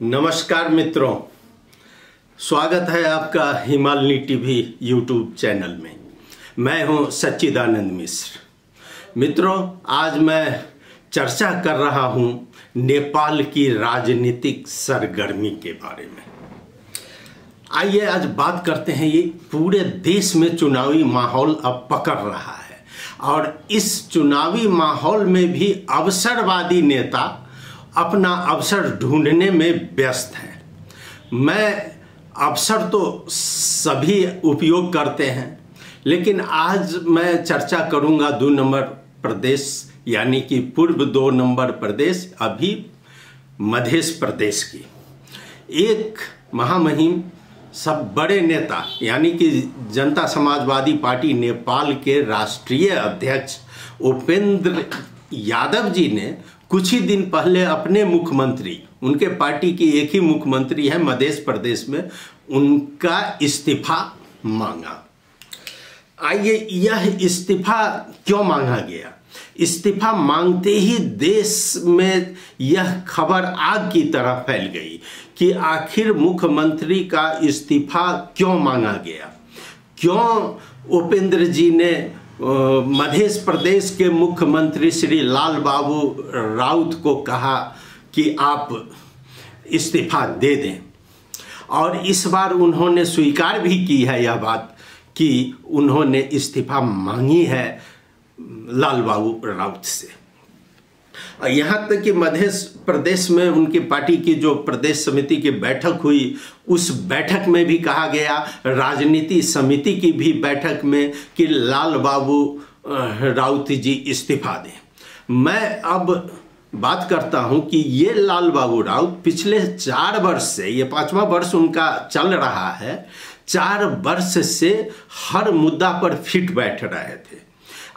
नमस्कार मित्रों, स्वागत है आपका हिमालनी टीवी यूट्यूब चैनल में। मैं हूं सच्चिदानंद मिश्र। मित्रों, आज मैं चर्चा कर रहा हूं नेपाल की राजनीतिक सरगर्मी के बारे में। आइए आज बात करते हैं। ये पूरे देश में चुनावी माहौल अब पकड़ रहा है और इस चुनावी माहौल में भी अवसरवादी नेता अपना अवसर ढूंढने में व्यस्त हैं। मैं अवसर तो सभी उपयोग करते हैं, लेकिन आज मैं चर्चा करूंगा 2 नंबर प्रदेश यानी कि पूर्व 2 नंबर प्रदेश, अभी मध्य प्रदेश की। एक महामहिम सब बड़े नेता यानी कि जनता समाजवादी पार्टी नेपाल के राष्ट्रीय अध्यक्ष उपेंद्र यादव जी ने कुछ ही दिन पहले अपने मुख्यमंत्री, उनके पार्टी की एक ही मुख्यमंत्री है मध्य प्रदेश में, उनका इस्तीफा मांगा। आइए, यह इस्तीफा क्यों मांगा गया? इस्तीफा मांगते ही देश में यह खबर आग की तरह फैल गई कि आखिर मुख्यमंत्री का इस्तीफा क्यों मांगा गया। क्यों उपेंद्र जी ने मध्य प्रदेश के मुख्यमंत्री श्री लाल बाबू राउत को कहा कि आप इस्तीफा दे दें, और इस बार उन्होंने स्वीकार भी की है यह बात कि उन्होंने इस्तीफा मांगी है लाल बाबू राउत से। यहाँ तक कि मध्य प्रदेश में उनकी पार्टी की जो प्रदेश समिति की बैठक हुई, उस बैठक में भी कहा गया, राजनीति समिति की भी बैठक में, कि लाल बाबू राउत जी इस्तीफा दें। मैं अब बात करता हूं कि ये लाल बाबू राउत पिछले 4 वर्ष से, ये 5वां वर्ष उनका चल रहा है, 4 वर्ष से हर मुद्दा पर फिट बैठ रहे थे।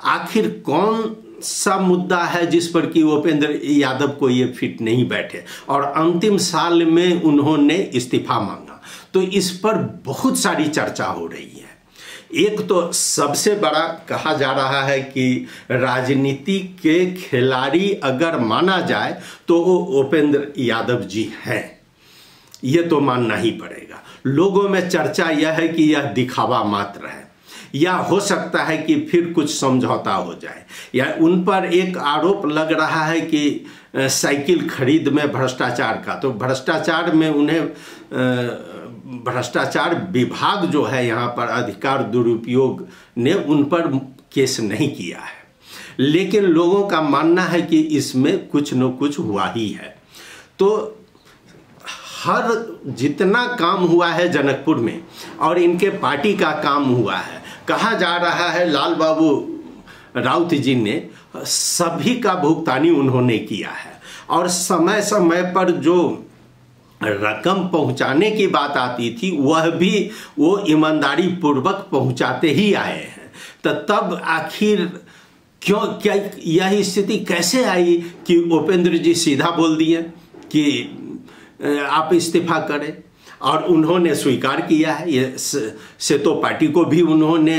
आखिर कौन सा मुद्दा है जिस पर कि उपेंद्र यादव को ये फिट नहीं बैठे, और अंतिम साल में उन्होंने इस्तीफा मांगा। तो इस पर बहुत सारी चर्चा हो रही है। एक तो सबसे बड़ा कहा जा रहा है कि राजनीति के खिलाड़ी अगर माना जाए तो वो उपेंद्र यादव जी हैं, ये तो मानना ही पड़ेगा। लोगों में चर्चा यह है कि यह दिखावा मात्र है, या हो सकता है कि फिर कुछ समझौता हो जाए, या उन पर एक आरोप लग रहा है कि साइकिल खरीद में भ्रष्टाचार का। तो भ्रष्टाचार में उन्हें भ्रष्टाचार विभाग जो है यहाँ पर अधिकार दुरुपयोग ने उन पर केस नहीं किया है, लेकिन लोगों का मानना है कि इसमें कुछ न कुछ हुआ ही है। तो हर जितना काम हुआ है जनकपुर में और इनके पार्टी का काम हुआ है, कहा जा रहा है लाल बाबू राउत जी ने सभी का भुगतानी उन्होंने किया है, और समय समय पर जो रकम पहुंचाने की बात आती थी वह भी वो ईमानदारी पूर्वक पहुंचाते ही आए हैं। तो तब आखिर क्यों, क्या यह स्थिति कैसे आई कि उपेंद्र जी सीधा बोल दिए कि आप इस्तीफा करें, और उन्होंने स्वीकार किया है। ये से तो पार्टी को भी उन्होंने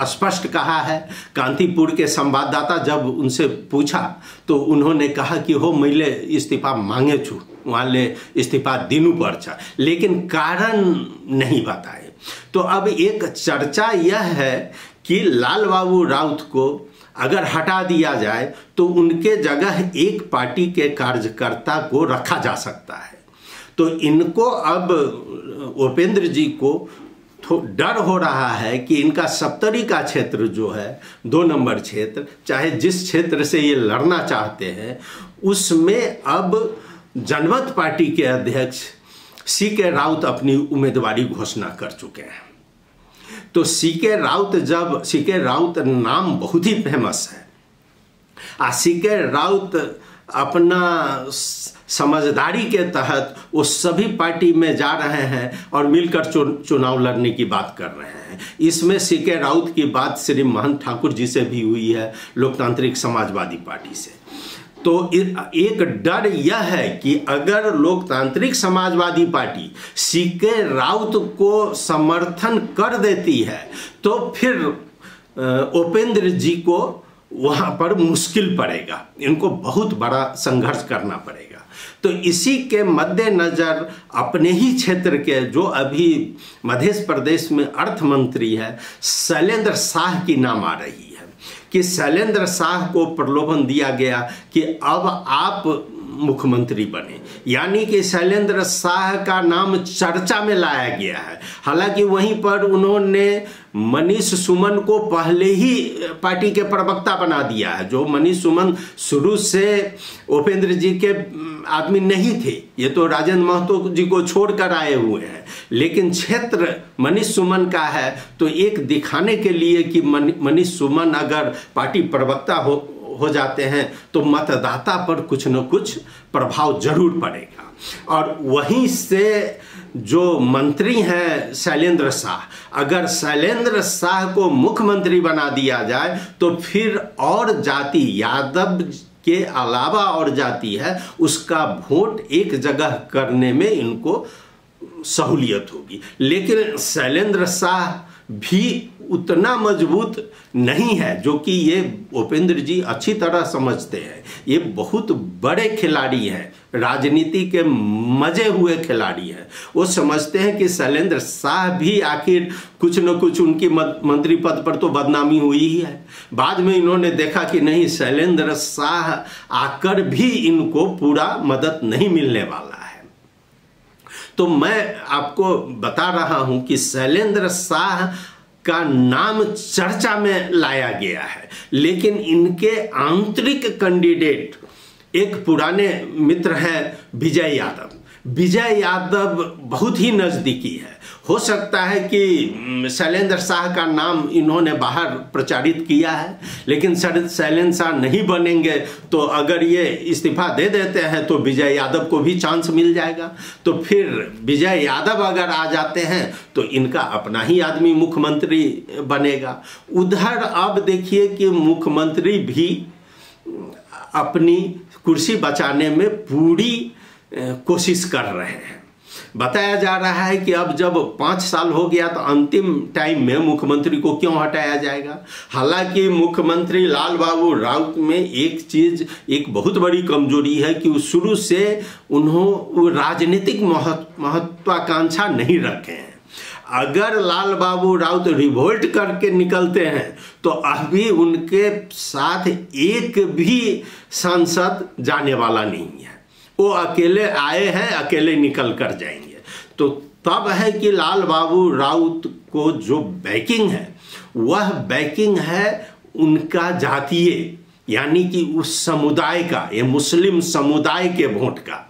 स्पष्ट कहा है। कांतीपुर के संवाददाता जब उनसे पूछा तो उन्होंने कहा कि हो मैले इस्तीफा मांगे छु, उहाँले इस्तीफा दिनु पर्छ, लेकिन कारण नहीं बताए। तो अब एक चर्चा यह है कि लाल बाबू राउत को अगर हटा दिया जाए तो उनके जगह एक पार्टी के कार्यकर्ता को रखा जा सकता है। तो इनको अब उपेंद्र जी को डर हो रहा है कि इनका सप्तरी का क्षेत्र जो है 2 नंबर क्षेत्र, चाहे जिस क्षेत्र से ये लड़ना चाहते हैं, उसमें अब जनमत पार्टी के अध्यक्ष सीके राउत अपनी उम्मीदवारी घोषणा कर चुके हैं। तो सीके राउत नाम बहुत ही फेमस है। सीके राउत अपना समझदारी के तहत वो सभी पार्टी में जा रहे हैं और मिलकर चुनाव लड़ने की बात कर रहे हैं। इसमें सीके राउत की बात श्री महंत ठाकुर जी से भी हुई है, लोकतांत्रिक समाजवादी पार्टी से। तो एक डर यह है कि अगर लोकतांत्रिक समाजवादी पार्टी सीके राउत को समर्थन कर देती है तो फिर उपेंद्र जी को वहाँ पर मुश्किल पड़ेगा, इनको बहुत बड़ा संघर्ष करना पड़ेगा। तो इसी के मद्देनजर अपने ही क्षेत्र के जो अभी मध्य प्रदेश में अर्थ मंत्री है शैलेंद्र शाह की नाम आ रही है कि शैलेंद्र शाह को प्रलोभन दिया गया कि अब आप मुख्यमंत्री बने, यानी कि शैलेंद्र शाह का नाम चर्चा में लाया गया है। हालांकि वहीं पर उन्होंने मनीष सुमन को पहले ही पार्टी के प्रवक्ता बना दिया है, जो मनीष सुमन शुरू से उपेंद्र जी के आदमी नहीं थे, ये तो राजेंद्र महतो जी को छोड़कर आए हुए हैं, लेकिन क्षेत्र मनीष सुमन का है। तो एक दिखाने के लिए कि मनीष सुमन अगर पार्टी प्रवक्ता हो जाते हैं तो मतदाता पर कुछ न कुछ प्रभाव जरूर पड़ेगा। और वहीं से जो मंत्री हैं शैलेंद्र शाह, अगर शैलेंद्र शाह को मुख्यमंत्री बना दिया जाए तो फिर और जाति यादव के अलावा और जाति है उसका वोट एक जगह करने में इनको सहूलियत होगी। लेकिन शैलेंद्र शाह भी उतना मजबूत नहीं है जो कि ये उपेंद्र जी अच्छी तरह समझते हैं। ये बहुत बड़े खिलाड़ी हैं, राजनीति के मजे हुए खिलाड़ी हैं। वो समझते हैं कि शैलेंद्र शाह भी आखिर कुछ न कुछ उनकी मंत्री पद पर तो बदनामी हुई ही है। बाद में इन्होंने देखा कि नहीं, शैलेंद्र शाह आकर भी इनको पूरा मदद नहीं मिलने वाला है। तो मैं आपको बता रहा हूं कि शैलेंद्र शाह का नाम चर्चा में लाया गया है, लेकिन इनके आंतरिक कैंडिडेट एक पुराने मित्र हैं विजय यादव। विजय यादव बहुत ही नज़दीकी है। हो सकता है कि शैलेंद्र शाह का नाम इन्होंने बाहर प्रचारित किया है, लेकिन शैलेंद्र शाह नहीं बनेंगे तो अगर ये इस्तीफा दे देते हैं तो विजय यादव को भी चांस मिल जाएगा। तो फिर विजय यादव अगर आ जाते हैं तो इनका अपना ही आदमी मुख्यमंत्री बनेगा। उधर अब देखिए कि मुख्यमंत्री भी अपनी कुर्सी बचाने में पूरी कोशिश कर रहे हैं। बताया जा रहा है कि अब जब 5 साल हो गया तो अंतिम टाइम में मुख्यमंत्री को क्यों हटाया जाएगा। हालांकि मुख्यमंत्री लाल बाबू राउत में एक बहुत बड़ी कमजोरी है कि शुरू से उन्होंने राजनीतिक महत्वाकांक्षा नहीं रखे हैं। अगर लाल बाबू राउत रिवोल्ट करके निकलते हैं तो अभी उनके साथ एक भी सांसद जाने वाला नहीं है। वो अकेले आए हैं, अकेले निकल कर जाएंगे। तो तब है कि लाल बाबू राउत को जो बैकिंग है वह बैकिंग है उनका जातीय, यानी कि उस समुदाय का, ये मुस्लिम समुदाय के वोट का।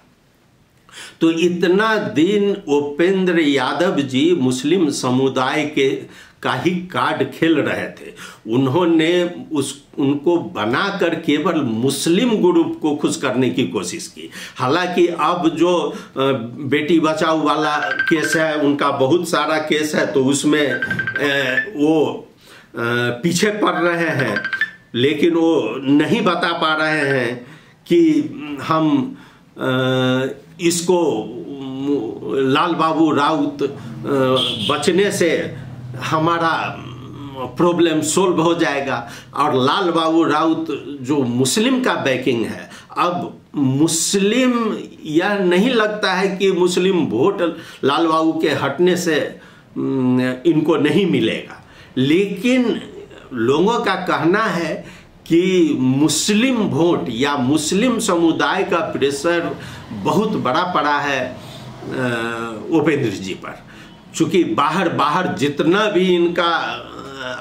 तो इतना दिन उपेंद्र यादव जी मुस्लिम समुदाय का ही कार्ड खेल रहे थे। उन्होंने उनको बनाकर केवल मुस्लिम ग्रुप को खुश करने की कोशिश की। हालांकि अब जो बेटी बचाओ वाला केस है, उनका बहुत सारा केस है, तो उसमें वो पीछे पड़ रहे हैं, लेकिन वो नहीं बता पा रहे हैं कि हम इसको लाल बाबू राउत बचने से हमारा प्रॉब्लम सोल्व हो जाएगा। और लाल बाबू राउत जो मुस्लिम का बैकिंग है, अब मुस्लिम यह नहीं लगता है कि मुस्लिम वोट लाल बाबू के हटने से इनको नहीं मिलेगा, लेकिन लोगों का कहना है कि मुस्लिम वोट या मुस्लिम समुदाय का प्रेशर बहुत बड़ा पड़ा है उपेंद्र जी पर। चूँकि बाहर जितना भी इनका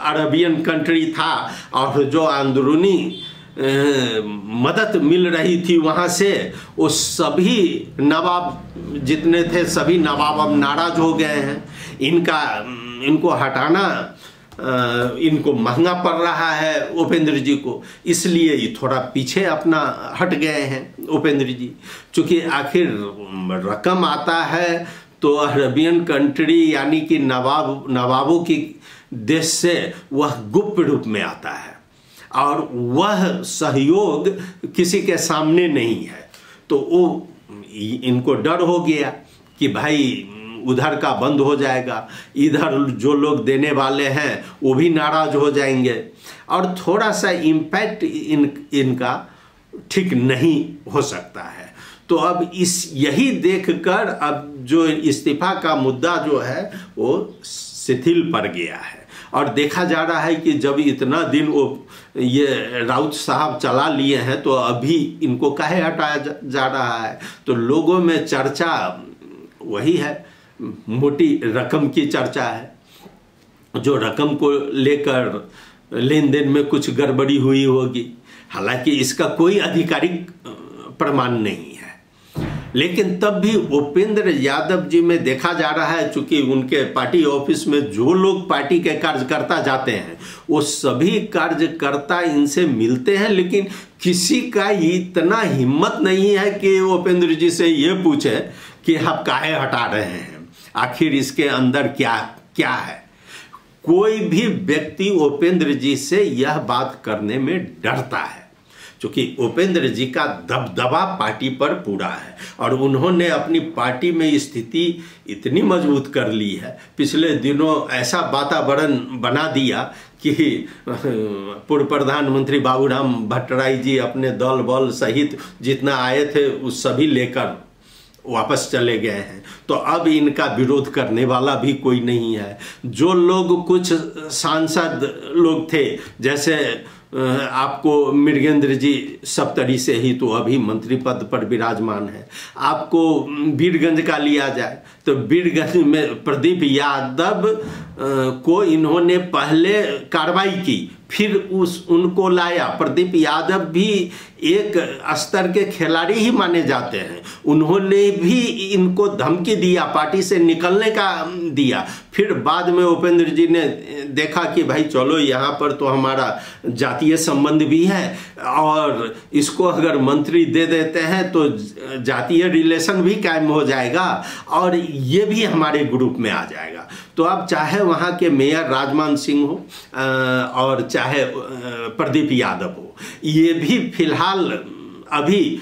अरबियन कंट्री था और जो अंदरूनी मदद मिल रही थी वहाँ से, वो सभी नवाब जितने थे सभी नवाब अब नाराज हो गए हैं। इनको हटाना इनको महंगा पड़ रहा है उपेंद्र जी को, इसलिए ये थोड़ा पीछे अपना हट गए हैं उपेंद्र जी। चूँकि आखिर रकम आता है तो अरबियन कंट्री यानी कि नवाबों की देश से वह गुप्त रूप में आता है और वह सहयोग किसी के सामने नहीं है। तो वो इनको डर हो गया कि भाई उधर का बंद हो जाएगा, इधर जो लोग देने वाले हैं वो भी नाराज हो जाएंगे और थोड़ा सा इम्पैक्ट इनका ठीक नहीं हो सकता है। तो अब यही देखकर अब जो इस्तीफा का मुद्दा जो है वो शिथिल पड़ गया है। और देखा जा रहा है कि जब इतना दिन वो ये राउत साहब चला लिए हैं तो अभी इनको काहे हटाया जा रहा है। तो लोगों में चर्चा वही है, मोटी रकम की चर्चा है, जो रकम को लेकर लेन देन में कुछ गड़बड़ी हुई होगी। हालांकि इसका कोई आधिकारिक प्रमाण नहीं है, लेकिन तब भी उपेंद्र यादव जी में देखा जा रहा है, चूंकि उनके पार्टी ऑफिस में जो लोग पार्टी के कार्यकर्ता जाते हैं वो सभी कार्यकर्ता इनसे मिलते हैं, लेकिन किसी का इतना हिम्मत नहीं है कि उपेंद्र जी से ये पूछे कि आप काहे हटा रहे हैं, आखिर इसके अंदर क्या क्या है। कोई भी व्यक्ति उपेंद्र जी से यह बात करने में डरता है, क्योंकि उपेंद्र जी का दबदबा पार्टी पर पूरा है और उन्होंने अपनी पार्टी में स्थिति इतनी मजबूत कर ली है। पिछले दिनों ऐसा वातावरण बना दिया कि पूर्व प्रधानमंत्री बाबूराम भट्टराई जी अपने दल बल सहित जितना आए थे उस सभी लेकर वापस चले गए हैं। तो अब इनका विरोध करने वाला भी कोई नहीं है। जो लोग कुछ सांसद लोग थे, जैसे आपको मृगेंद्र जी सप्तरी से ही तो अभी मंत्री पद पर विराजमान है। आपको वीरगंज का लिया जाए तो वीरगंज में प्रदीप यादव को इन्होंने पहले कार्रवाई की, फिर उनको लाया। प्रदीप यादव भी एक स्तर के खिलाड़ी ही माने जाते हैं, उन्होंने भी इनको धमकी दिया, पार्टी से निकलने का दिया। फिर बाद में उपेंद्र जी ने देखा कि भाई चलो यहाँ पर तो हमारा जातीय संबंध भी है और इसको अगर मंत्री दे देते हैं तो जातीय रिलेशन भी कायम हो जाएगा और ये भी हमारे ग्रुप में आ जाएगा। तो अब चाहे वहाँ के मेयर राजमान सिंह हो और चाहे प्रदीप यादव हो, ये भी फिलहाल अभी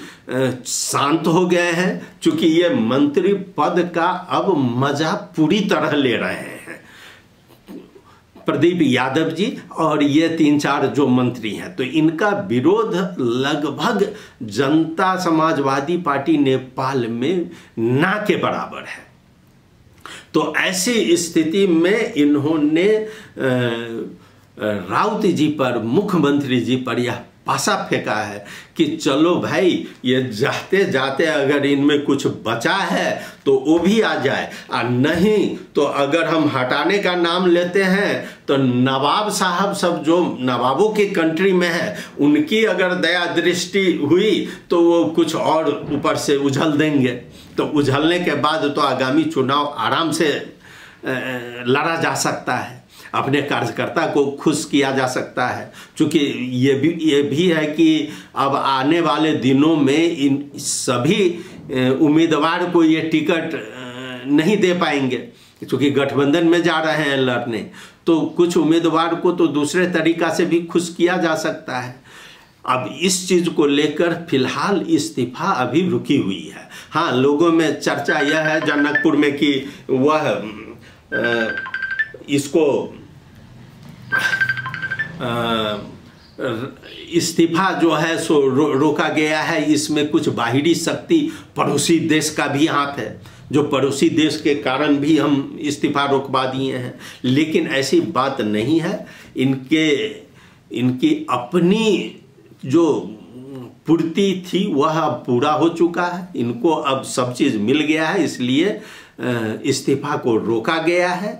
शांत हो गए हैं, क्योंकि ये मंत्री पद का अब मजा पूरी तरह ले रहे हैं प्रदीप यादव जी और ये 3-4 जो मंत्री हैं। तो इनका विरोध लगभग जनता समाजवादी पार्टी नेपाल में ना के बराबर है। तो ऐसी स्थिति में इन्होंने राउत जी पर, मुख्यमंत्री जी पर यह पासा फेंका है कि चलो भाई ये जाते जाते अगर इनमें कुछ बचा है तो वो भी आ जाए, और नहीं तो अगर हम हटाने का नाम लेते हैं तो नवाब साहब सब जो नवाबों की कंट्री में है उनकी अगर दया दृष्टि हुई तो वो कुछ और ऊपर से उछल देंगे। तो उछलने के बाद तो आगामी चुनाव आराम से लड़ा जा सकता है, अपने कार्यकर्ता को खुश किया जा सकता है। क्योंकि ये भी है कि अब आने वाले दिनों में इन सभी उम्मीदवार को ये टिकट नहीं दे पाएंगे, क्योंकि गठबंधन में जा रहे हैं लड़ने। तो कुछ उम्मीदवार को तो दूसरे तरीका से भी खुश किया जा सकता है। अब इस चीज को लेकर फिलहाल इस्तीफा अभी रुकी हुई है। हाँ, लोगों में चर्चा यह है जनकपुर में कि वह इसको इस्तीफा जो है सो रोका गया है। इसमें कुछ बाहरी शक्ति, पड़ोसी देश का भी हाथ है, जो पड़ोसी देश के कारण भी हम इस्तीफा रोकवा दिए हैं। लेकिन ऐसी बात नहीं है, इनकी अपनी जो पूर्ति थी वह अब पूरा हो चुका है। इनको अब सब चीज़ मिल गया है, इसलिए इस्तीफा को रोका गया है।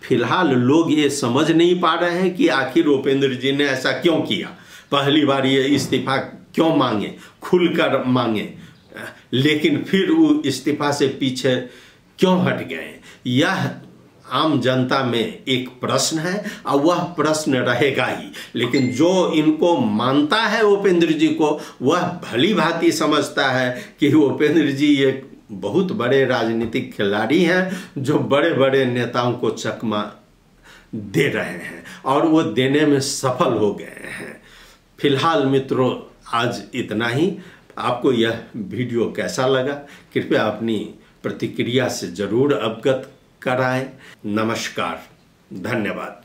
फिलहाल लोग ये समझ नहीं पा रहे हैं कि आखिर उपेंद्र जी ने ऐसा क्यों किया, पहली बार ये इस्तीफा क्यों मांगे, खुलकर मांगे, लेकिन फिर वो इस्तीफा से पीछे क्यों हट गए। यह आम जनता में एक प्रश्न है और वह प्रश्न रहेगा ही। लेकिन जो इनको मानता है उपेंद्र जी को, वह भली भांति समझता है कि उपेंद्र जी एक बहुत बड़े राजनीतिक खिलाड़ी हैं जो बड़े बड़े नेताओं को चकमा दे रहे हैं और वो देने में सफल हो गए हैं। फिलहाल मित्रों, आज इतना ही। आपको यह वीडियो कैसा लगा कृपया अपनी प्रतिक्रिया से जरूर अवगत कराएं। नमस्कार, धन्यवाद।